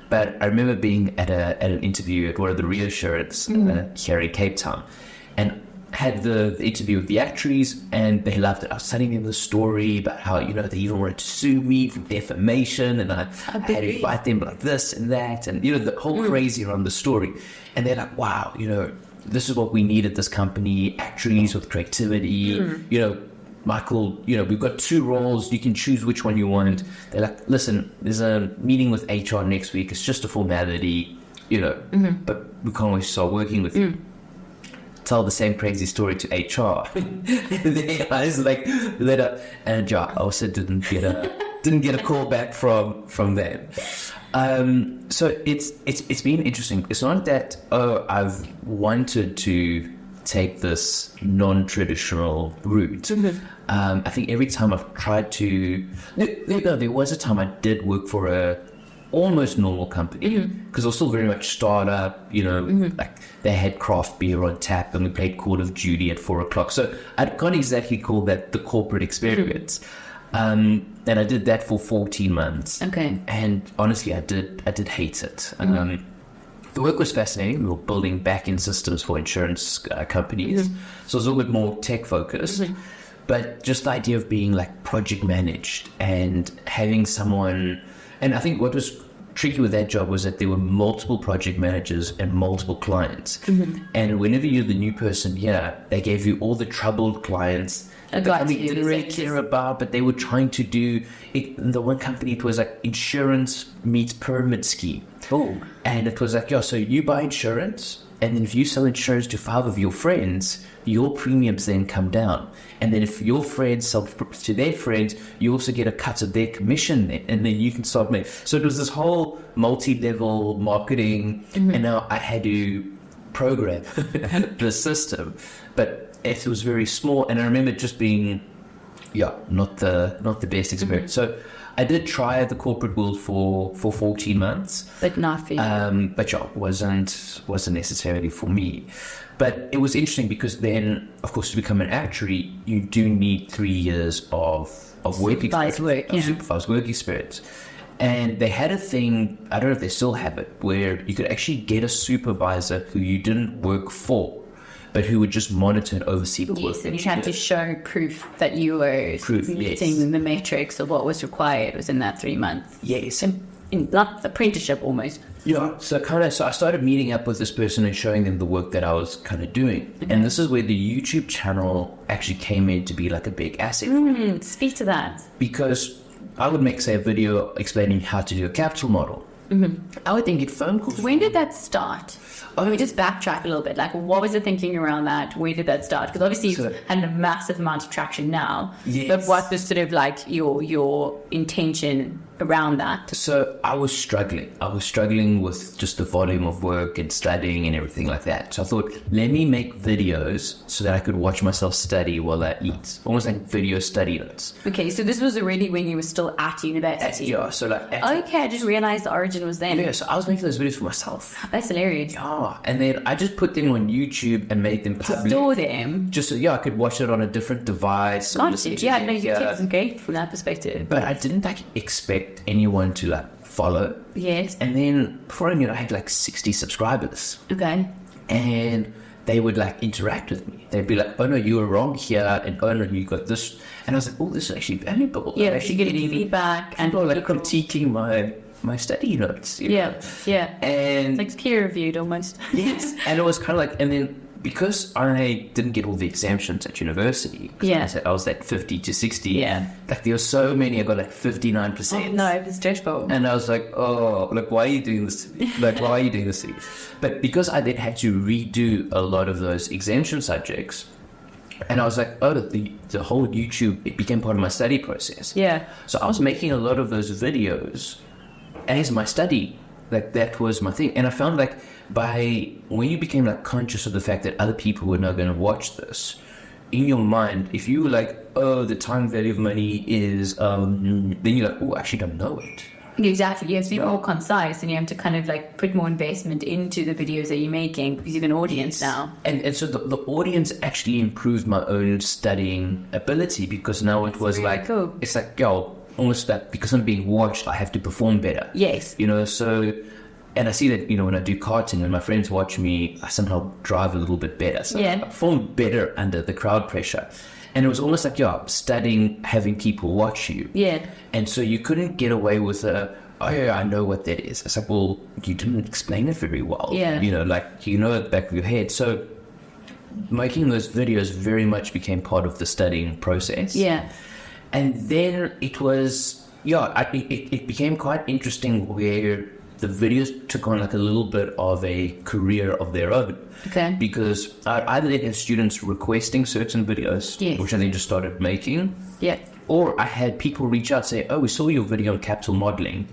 But I remember being at an interview at one of the reassurance here in Cape Town, and had the interview with the actuaries, and they loved it. I was telling them the story about how, they even wanted to sue me for defamation, and I had to fight them like this and that, and, the whole crazy around the story. And they're like, wow, this is what we need at this company, actuaries with creativity, Michael, we've got 2 roles. You can choose which one you want. They're like, listen, there's a meeting with HR next week. It's just a formality, but we can't always start working with you. Tell the same crazy story to HR. Their eyes lit up, and I also didn't get a call back from them. So it's been interesting. It's not that I've wanted to take this non-traditional route. I think every time I've tried to, there was a time I did work for a almost normal company, because I was still very much startup, like they had craft beer on tap and we played Call of Duty at 4:00. So I can't exactly call that the corporate experience. And I did that for 14 months. Okay. And honestly, I did hate it. The work was fascinating. We were building back-end systems for insurance companies. So it was a little bit more tech focused. But just the idea of being like project managed and having someone, and I think what was tricky with that job was that there were multiple project managers and multiple clients. And whenever you're the new person here, they gave you all the troubled clients that we didn't really care about, but they were trying to do it. In the one company, it was like insurance meets pyramid scheme. And it was like, so you buy insurance, and then if you sell insurance to 5 of your friends, your premiums then come down. And then if your friends sell to their friends, you also get a cut of their commission then, and then you can start making. So it was this whole multi-level marketing, and now I had to program the system, but it was very small. And I remember just being, not the best experience. So I did try the corporate world for 14 months, but not for you. But wasn't necessarily for me. But it was interesting because then, of course, to become an actuary, you do need 3 years of work experience, supervised work experience. And they had a thing, I don't know if they still have it, where you could actually get a supervisor who you didn't work for, but who would just monitor and oversee the work. Yes, and you had to show proof that you were meeting the metrics of what was required within that 3 months. Yes. In like apprenticeship almost. Yeah, so I started meeting up with this person and showing them the work that I was kind of doing. And this is where the YouTube channel actually came in to be like a big asset. Speak to that. Because I would make, say, a video explaining how to do a capital model. I would then get phone calls. When did that start? Or let me just backtrack a little bit. Like, what was the thinking around that? Where did that start? Because obviously you've had a massive amount of traction now. Yes. But what was sort of like your intention around that? So I was struggling. With just the volume of work and studying and everything like that. So I thought, let me make videos so that I could watch myself study while I eat. Almost like video study notes. Okay, so this was already when you were still at university. So like... Okay, I just realized the origin was then. Yeah, so I was making those videos for myself. That's hilarious. Yeah, and then I just put them on YouTube and made them public. Store them? Just so, I could watch it on a different device. Yeah, no, YouTube is great from that perspective. But I didn't expect anyone to follow. Yes. And then before I knew it, I had 60 subscribers. Okay. And they would interact with me. They'd be like, oh no, you were wrong here, and oh no, you got this. And I was like, oh, this is actually valuable. Yeah, actually getting feedback and people critiquing my study notes. Yeah. And it's peer reviewed almost. Yes. And it was kind of and then because I didn't get all the exemptions at university, I was at 50 to 60. Yeah. There were so many, I got 59%. Oh, no, it was dreadful. And I was like, oh, why are you doing this to me? Why are you doing this to me? But because I then had to redo a lot of those exemption subjects, and I was like, oh, the whole YouTube, it became part of my study process. Yeah. So I was making a lot of those videos as my study. That was my thing. And I found when you became conscious of the fact that other people were not going to watch this, in your mind, if you were oh, the time value of money is, then you're like, oh, I actually don't know it. Exactly. You have to be more concise, and you have to kind of put more investment into the videos that you're making because you have an audience now. And so the audience actually improved my own studying ability, because now it was cool. It's almost that because I'm being watched, I have to perform better. Yes. You know, so, and I see that, when I do karting and my friends watch me, I somehow drive a little bit better. So I perform better under the crowd pressure. And it was almost like, studying, having people watch you. Yeah. And so you couldn't get away with I know what that is. It's like, well, you didn't explain it very well. Yeah. Like, at the back of your head. So making those videos very much became part of the studying process. Yeah. And then it was, it became quite interesting where the videos took on like a little bit of a career of their own. Okay. Because I'd either have students requesting certain videos, which I then just started making. Yeah. Or I had people reach out and say, oh, we saw your video on capital modeling.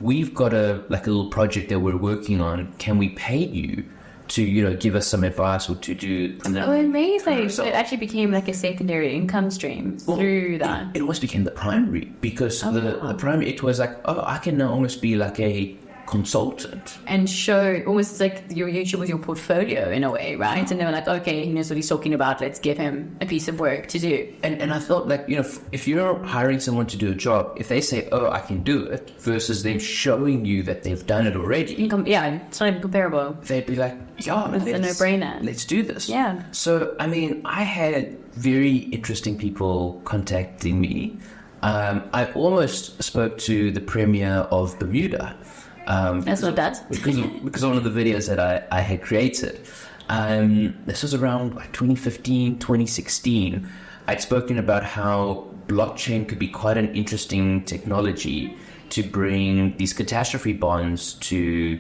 We've got a little project that we're working on. Can we pay you to, give us some advice or to do... amazing. So it actually became like a secondary income stream through that. It almost became the primary because the primary, it was like, I can now almost be like a consultant and show almost like your YouTube was your portfolio in a way, right? And they were like, okay, he knows what he's talking about, let's give him a piece of work to do. And I thought like, if you're hiring someone to do a job, if they say, I can do it, versus them showing you that they've done it already, it's not even comparable. They'd be like, it's a no-brainer. Let's do this. Yeah. So I had very interesting people contacting me. I almost spoke to the premier of Bermuda. That's what that's because of one of the videos that I had created. This was around 2015, 2016. I'd spoken about how blockchain could be quite an interesting technology to bring these catastrophe bonds to,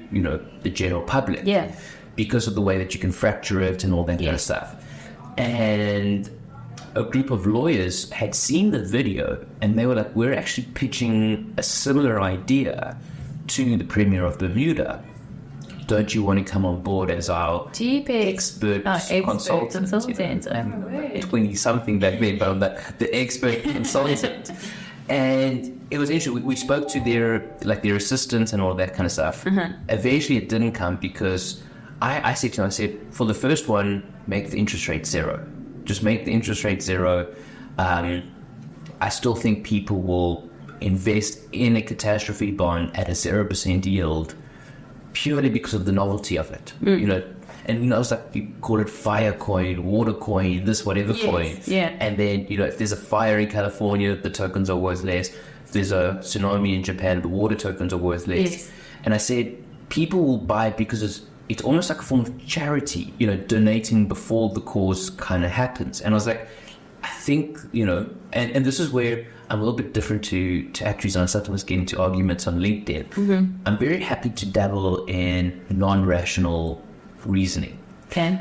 the general public. Yeah. Because of the way that you can fracture it and all that kind of stuff. And a group of lawyers had seen the video and they were like, we're actually pitching a similar idea to the Premier of Bermuda. Don't you want to come on board as our expert consultant? 20-something back then, but I'm the expert consultant. And it was interesting. We spoke to their assistants and all that kind of stuff. Eventually it didn't come because I said to them, for the first one, make the interest rate zero. Just make the interest rate zero. I still think people will invest in a catastrophe bond at a 0% yield purely because of the novelty of it. And it's like you call it fire coin, water coin, this whatever coin. Yeah. And then, if there's a fire in California, the tokens are worth less. If there's a tsunami in Japan, the water tokens are worth less. Yes. And I said people will buy it because it's almost like a form of charity, donating before the cause kind of happens. And I was like, I think, and this is where I'm a little bit different to actuaries. I sometimes get into arguments on LinkedIn. I'm very happy to dabble in non-rational reasoning. Okay.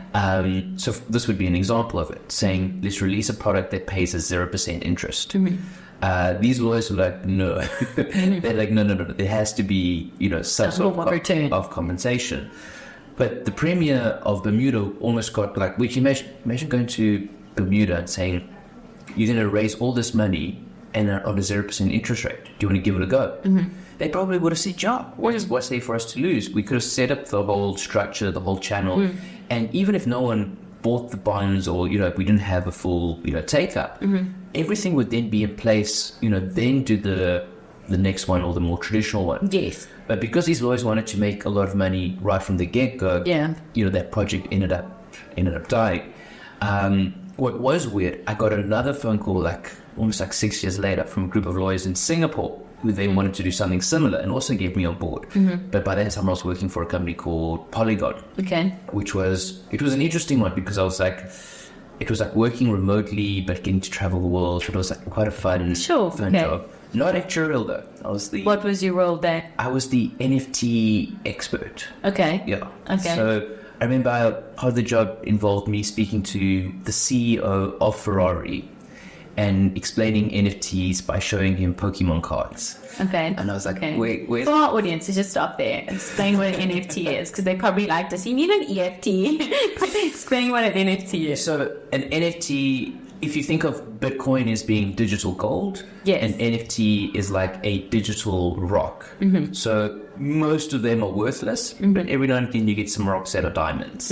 So this would be an example of it, saying, let's release a product that pays a 0% interest. These lawyers were like, no. They're like, no. There has to be, some sort of compensation. But the Premier of Bermuda almost got like, we can imagine going to Bermuda and saying, you're going to raise all this money and on a 0% interest rate. Do you want to give it a go? They probably would have said, what's there for us to lose? We could have set up the whole structure, the whole channel. And even if no one bought the bonds or, if we didn't have a full, take up, everything would then be in place, then do the next one or the more traditional one. Yes. But because these lawyers wanted to make a lot of money right from the get-go, that project ended up dying. What was weird, I got another phone call almost 6 years later from a group of lawyers in Singapore who they wanted to do something similar and also get me on board. But by that time I was working for a company called Polygon. Okay. It was an interesting one because I was it was working remotely but getting to travel the world. It was quite a fun job. Not actuarial though. What was your role there? I was the NFT expert. Okay. Yeah. Okay. So I remember part of the job involved me speaking to the CEO of Ferrari and explaining NFTs by showing him Pokemon cards. Okay. And I was like, wait. For our audience, just stop there. Explain what an NFT is, because they probably like to see, you need an EFT. Explain what an NFT is. So an NFT, if you think of Bitcoin as being digital gold, Yes. an NFT is like a digital rock. So most of them are worthless, but every now and then you get some rocks that are diamonds.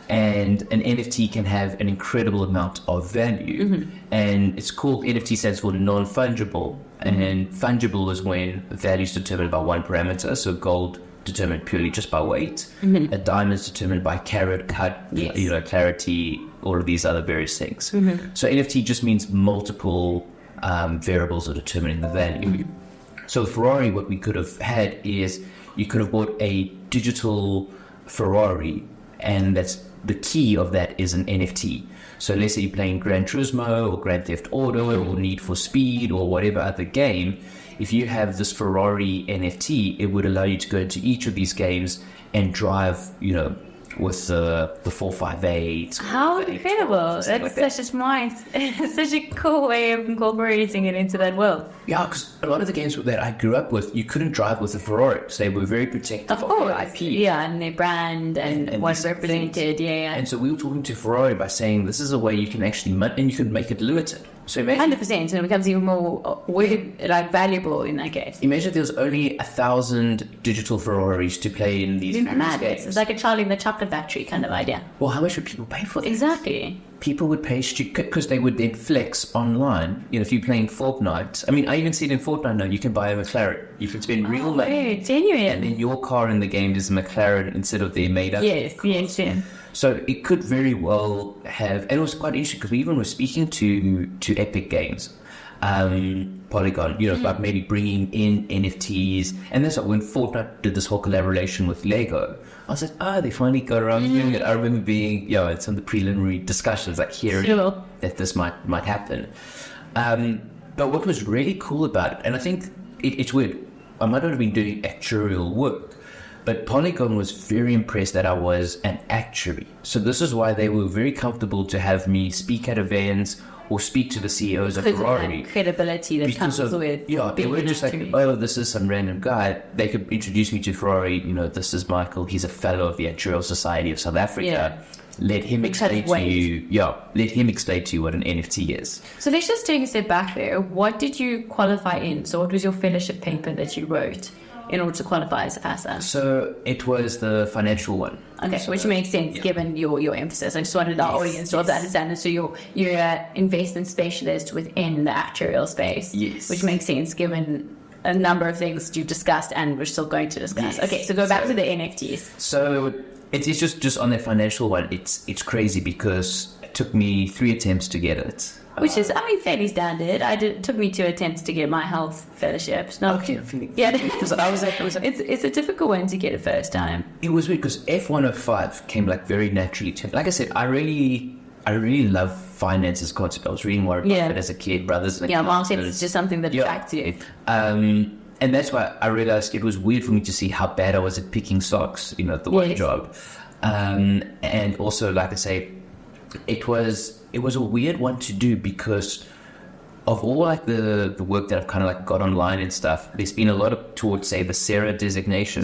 And an NFT can have an incredible amount of value. And it's called, NFT stands for non-fungible. And fungible is when value is determined by one parameter, so gold determined purely just by weight. A diamond is determined by carat, cut, Yes. clarity, all of these other various things. So NFT just means multiple variables are determining the value. So Ferrari, what we could have had is you could have bought a digital Ferrari, and that's the key of that is an NFT. So let's say you're playing Gran Turismo or Grand Theft Auto or Need for Speed or whatever other game. If you have this Ferrari NFT, it would allow you to go into each of these games and drive, with the 458. How incredible. That's such a smart, such a cool way of incorporating it into that world. Yeah, because a lot of the games that I grew up with, you couldn't drive with a Ferrari. So they were very protective Of course. their IP. Yeah, and their brand and what's these represented. Yeah. And so we were talking to Ferrari by saying this is a way you can actually, and you can make it limited. So imagine 100%, and it becomes even more valuable in that case. Imagine there was only 1,000 digital Ferraris to play in these various Madness. games. It's like a Charlie in the Chocolate Factory kind of idea. Well, how much would people pay for that? Exactly. People would pay because they would then flex online. If you're playing Fortnite, I even see it in Fortnite now. You can buy a McLaren. You can spend real money, Genuine. and then your car in the game is a McLaren instead of their made-up. Yes. So it could very well have, and it was quite interesting because we even were speaking to Epic Games, Polygon, about maybe bringing in NFTs, and that's like when Fortnite did this whole collaboration with Lego. I was like, they finally got around doing it. I remember being, it's on the preliminary discussions, like hearing that this might happen. But what was really cool about it, and I think it's weird, I might not have been doing actuarial work, but Polygon was very impressed that I was an actuary. So this is why they were very comfortable to have me speak at events or speak to the CEOs of Ferrari. Credibility that comes with they weren't just like, this is some random guy. They could introduce me to Ferrari. This is Michael. He's a fellow of the Actuarial Society of South Africa. Yeah. Let him explain to you. Let him explain to you what an NFT is. So let's just take a step back there. What did you qualify in? So what was your fellowship paper that you wrote in order to qualify as a FASA? So it was the financial one. Okay, so, which makes sense given your emphasis. I just wanted our audience to understand it. So you're an investment specialist within the actuarial space, which makes sense given a number of things you've discussed and we're still going to discuss. Yes. Okay, so go back to the NFTs. So it's just on the financial one. It's crazy because it took me 3 attempts to get it. Which is, fairly standard. It took me 2 attempts to get my health fellowship. Because it's a difficult one to get a first time. It was weird because F105 came very naturally to me. Like I said, I really love finance as a concept. I was reading more about it as a kid, brothers. Market is just something that attracts you. And that's why I realized it was weird for me to see how bad I was at picking stocks, the one job. And also, like I say, it was a weird one to do because of all the work that I've kind of got online and stuff. There's been a lot of towards say the Sarah designation,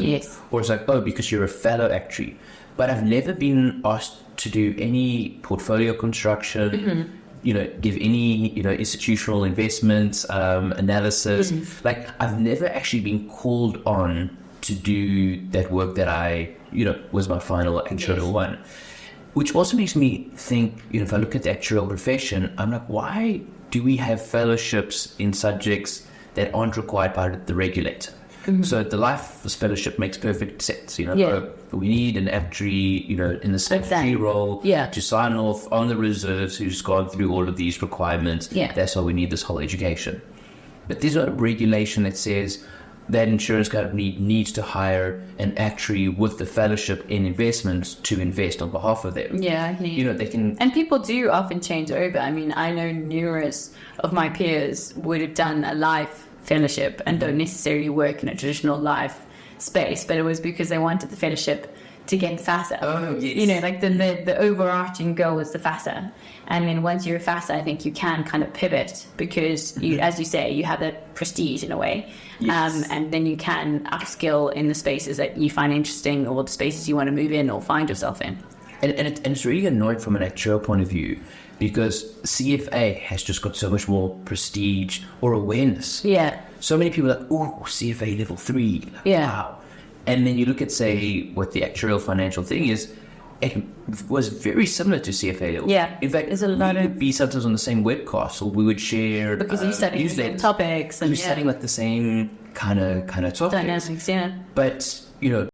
or it's because you're a fellow actuary. But I've never been asked to do any portfolio construction, give any institutional investments analysis. I've never actually been called on to do that work that I was my final actuarial one. Which also makes me think, if I look at the actuarial profession, I'm like, why do we have fellowships in subjects that aren't required by the regulator? So the life fellowship makes perfect sense. We need an actuary, in the secretary role to sign off on the reserves who's gone through all of these requirements. That's why we need this whole education. But there's a regulation that says that insurance company needs to hire an actuary with the fellowship in investments to invest on behalf of them. They can... And people do often change over. I know numerous of my peers would have done a life fellowship and don't necessarily work in a traditional life space, but it was because they wanted the fellowship to get FASA. The overarching goal is the FASA. And then once you're a FASA, I think you can kind of pivot because, as you say, you have that prestige in a way. And then you can upskill in the spaces that you find interesting or the spaces you want to move in or find yourself in. And it's really annoying from an actuarial point of view because CFA has just got so much more prestige or awareness. Yeah. So many people are like, oh, CFA level 3. Like, Yeah. wow. And then you look at, say, what the actuarial financial thing is, it was very similar to CFA level. Yeah. In fact, There's a lot we would be sometimes on the same webcast, or we would share Because you study the same topics. And You're studying like the same kind of topics. dynamics, yeah. But, you know,